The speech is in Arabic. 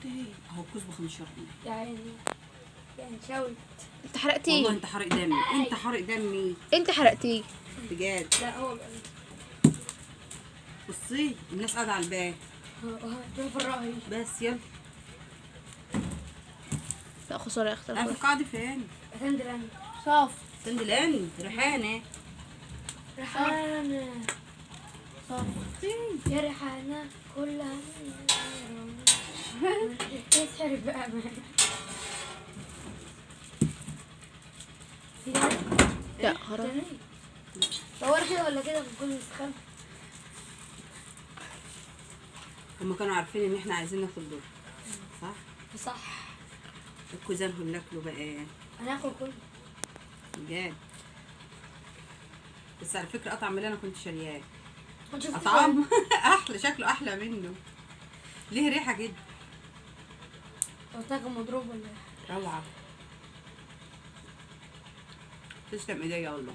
اختي اهو الكوز ب 15 جنيه. يعني شوت. انت حرقتيه. والله انت حرق دمي، انت حرق دمي انت حرقتيه بجد. لا هو بصي الناس قاعده على الباب شوف الرأي. بس يلا. لا خساره يا اختي. عارفه القاعده فين؟ سندلان. صاف سندلان ريحانه. ريحانة صاف. يا ريحانة كلها يسحر بقى لا حرام. صور كده ولا كده بنكون مستخبي. هما كانوا عارفين ان احنا عايزين ناكل دول صح؟ صح. الكوزان هم ناكلوا بقى هناكل كله بجد. بس على فكره اطعم اللي انا كنت شارياه. هنشوف اطعم احلى، شكله احلى منه. ليه ريحه كده كان مضروب ولا ايه؟ روعه. تسلم ايديا والله.